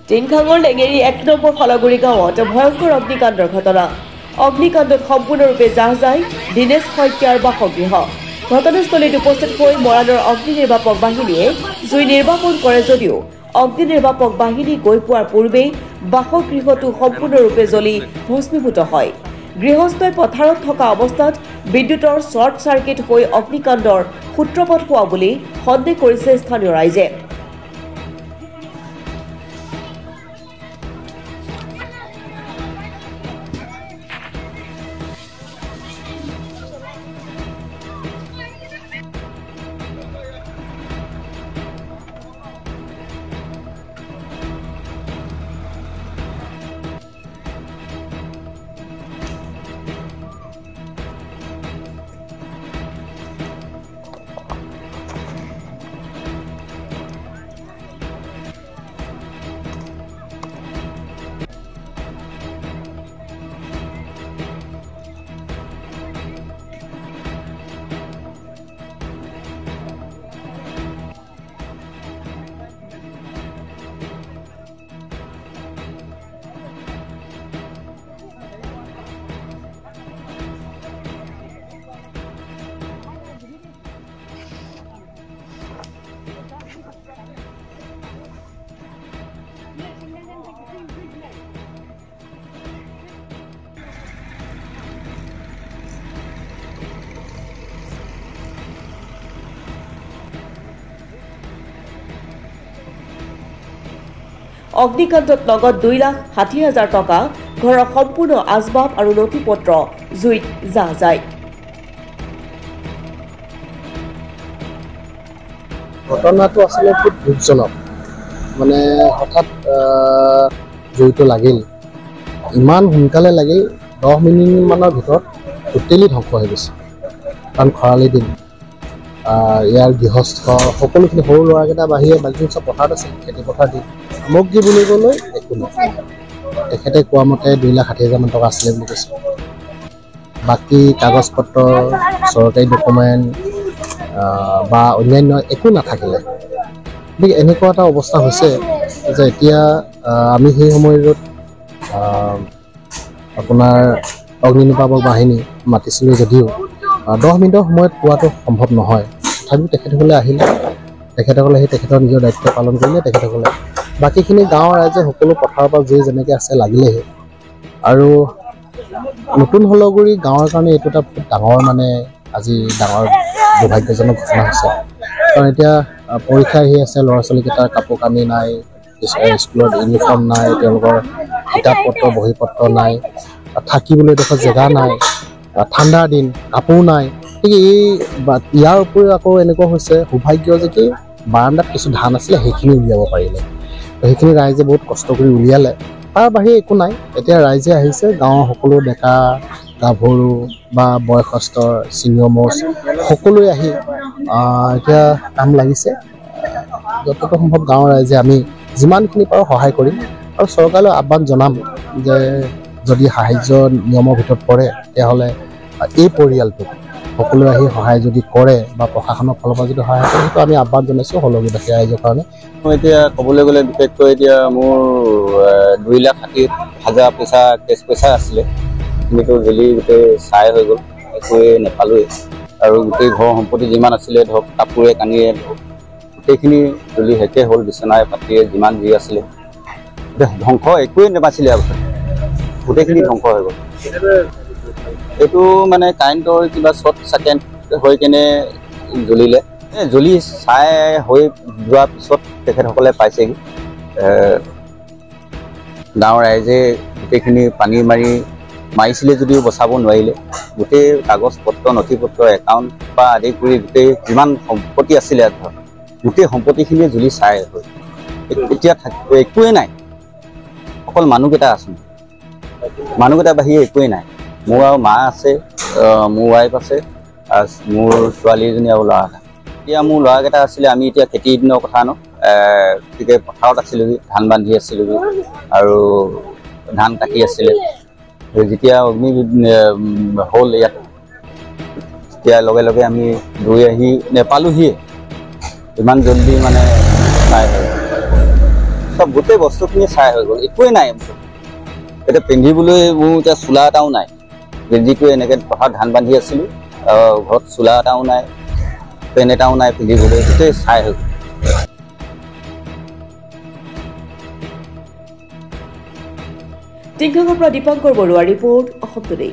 টিংখাঙৰ লেঙেৰী ১ নম্বৰ ফলাগুৰি গাঁৱত ভয়ংকৰ অগ্নিকাণ্ডৰ ঘটনা। অগ্নিকাণ্ডত সম্পূৰ্ণৰূপে জাহ যায় দীনেশ শইকীয়াৰ বাসগৃহ। ঘটনাস্থলীত উপস্থিত হৈ মৰাণৰ অগ্নি নিৰ্বাপক বাহিনীয়ে জুই নিৰ্বাপন কৰে যদিও অগ্নি নিৰ্বাপক বাহিনী গৈ পোৱাৰ পূৰ্বেই বাসগৃহটো সম্পূৰ্ণৰূপে জ্বলি ভস্মীভূত হয়। গৃহস্থই পথাৰত থকা অৱস্থাত বিদ্যুতৰ শ্বৰ্ট চাৰ্কিট হৈ অগ্নিকাণ্ডৰ সূত্ৰপাত হোৱা বুলি সন্দেহ কৰিছে স্থানীয় ৰাইজে। অগ্নিকাণ্ডত নগদ 2,60,000 টকা, ঘৰৰ সম্পূৰ্ণ আচবাব আৰু নথিপত্ৰ জুইত জাহ যায়। ঘটনাটো আসলে খুব দুঃখজনক। মানে হঠাৎ জুইটো লাগিল, ইমান সোনকালে লাগিল, 10 মিনিটমানৰ ভিতৰত টোটেলি ধ্বংস হৈ গৈছে। কাৰণ খৰালি দিন, ইয়াৰ গৃহস্থ সকলোখিনি সৰু ল'ৰাকেইটা বাহিৰে বাকী চব পথাৰত আছে, খেতি পথাৰ দিন। সামগ্ৰী বুলিবলৈ একো নাই। তেখেতে কোৱা মতে 2,60,000 টকা আছিলে বুলি কৈছে। বাকী কাগজ পত্ৰ, চৰকাৰী ডকুমেণ্ট বা অন্যান্য একো নাথাকিলে। গতিকে এনেকুৱা এটা অৱস্থা হৈছে যে এতিয়া আমি সেই সময়ত আপোনাৰ অগ্নি নিৰ্বাপক বাহিনী মাতিছিলোঁ যদিও 10 মিনিটৰ সময়ত পোৱাটো সম্ভৱ নহয়। তথাপিও তেখেতসকলে আহিলে, তেখেতসকলে আহি তেখেতৰ নিজৰ দায়িত্ব পালন কৰিলে। তেখেতসকলে বাকীখিনি গাঁৱৰ ৰাইজে সকলো পথাৰৰ পৰা যি যেনেকৈ আছে লাগিলেহি। আৰু নতুন হলগুৰি গাঁৱৰ কাৰণে এইটো এটা বহুত ডাঙৰ আজি ডাঙৰ দুৰ্ভাগ্যজনক ঘটনা হৈছে। কাৰণ এতিয়া পৰীক্ষা আহি আছে, ল'ৰা ছোৱালীকেইটাৰ কাপোৰ কানি নাই, স্কুলত ইউনিফৰ্ম নাই, তেওঁলোকৰ কিতাপ পত্ৰ বহী পত্ৰ নাই, থাকিবলৈ এডোখৰ জেগা নাই, ঠাণ্ডাৰ দিন কাপোৰ নাই। গতিকে ইয়াৰ উপৰিও আকৌ এনেকুৱা হৈছে সৌভাগ্য যে কি বাৰাণ্ডাত কিছু ধান আছিলে, সেইখিনি উলিয়াব পাৰিলে। সেইখিনি ৰাইজে বহুত কষ্ট কৰি উলিয়ালে। তাৰ বাহিৰে একো নাই। এতিয়া ৰাইজে আহিছে, গাঁৱৰ সকলো ডেকা গাভৰু বা বয়সস্থ ছিনিয়ৰ মোষ্ট সকলোৱে আহি এতিয়া কাম লাগিছে। যতটো সম্ভৱ গাঁৱৰ ৰাইজে আমি যিমানখিনি পাৰোঁ সহায় কৰিম। আৰু চৰকাৰলৈ আহ্বান জনাম যে যদি সাহায্য নিয়মৰ ভিতৰত পৰে তেতিয়াহ'লে এই পৰিয়ালটোক সকলোৱে আহি সহায় যদি কৰে বা প্ৰশাসনৰ ফালৰ পৰা যদি সহায় কৰে, সেইটো আমি আহ্বান জনাইছোঁ হলগুৰিবাসী ৰাইজৰ কাৰণে। মই এতিয়া ক'বলৈ গ'লে বিশেষকৈ এতিয়া মোৰ 2,60,000 পইচা কেছ পইচা আছিলে, কিন্তু জ্বলি গোটেই ছাই হৈ গ'ল, একোৱে নাপালোৱেই। আৰু গোটেই ঘৰৰ সম্পত্তি যিমান আছিলে ধৰক কাপোৰে কানিৰে ধৰক গোটেইখিনি জ্বলি শেষে হ'ল। বিচনাই পাতিয়ে যিমান যি আছিলে ধ্বংস, একোৱে নাপাইছিলে আৰু গোটেইখিনি ধ্বংস হৈ গ'ল। এইটো কাৰেণ্টৰ কিবা শ্বৰ্ট চাৰ্কিট হৈ কেনে জ্বলিলে। জ্বলি ছাই হৈ যোৱাৰ পিছত তেখেতসকলে পাইছেগৈ। গাঁৱৰ ৰাইজে গোটেইখিনি পানী মাৰিছিলে যদিও বচাব নোৱাৰিলে। গোটেই কাগজ পত্ৰ নথি পত্ৰ একাউণ্ট পৰা আদি কৰি গোটেই যিমান সম্পত্তি আছিলে গোটেই সম্পত্তিখিনিয়ে জ্বলি ছাই হৈ এতিয়া একোৱে নাই। অকল মানুহকেইটা আছোঁ, মানুহকেইটা বাহিৰে একোৱেই নাই। মোৰ আৰু মা আছে, মোৰ ৱাইফ আছে, মোৰ ছোৱালী এজনী আৰু ল'ৰা এটা। এতিয়া মোৰ ল'ৰাকেইটা আছিলে, আমি এতিয়া খেতিৰ দিনৰ কথা ন, গতিকে পথাৰত আছিলোঁগৈ, ধান বান্ধি আছিলোঁগৈ আৰু ধান কাটি আছিলে। যেতিয়া অগ্নি হ'ল ইয়াত, তেতিয়া লগে লগে আমি দৌৰি আহি নেপালোহিয়ে, ইমান জল্দি ছাই হয়। চব গোটেই বস্তুখিনি ছাই হৈ গ'ল, একোৱেই নাই। এতিয়া পিন্ধিবলৈ মোৰ এতিয়া চোলা এটাও নাই, গেঞ্জিটো এনেকৈ পথাৰত ধান বান্ধি আছিলোঁ, ঘৰত চোলা এটাও নাই, পেণ্ট এটাও নাই পিন্ধিবলৈ, গোটেই ছাই হৈ গ'ল। টিংখাঙৰ পৰা দীপংকৰ বৰুৱা ৰিপৰ্ট, অসম টুডে।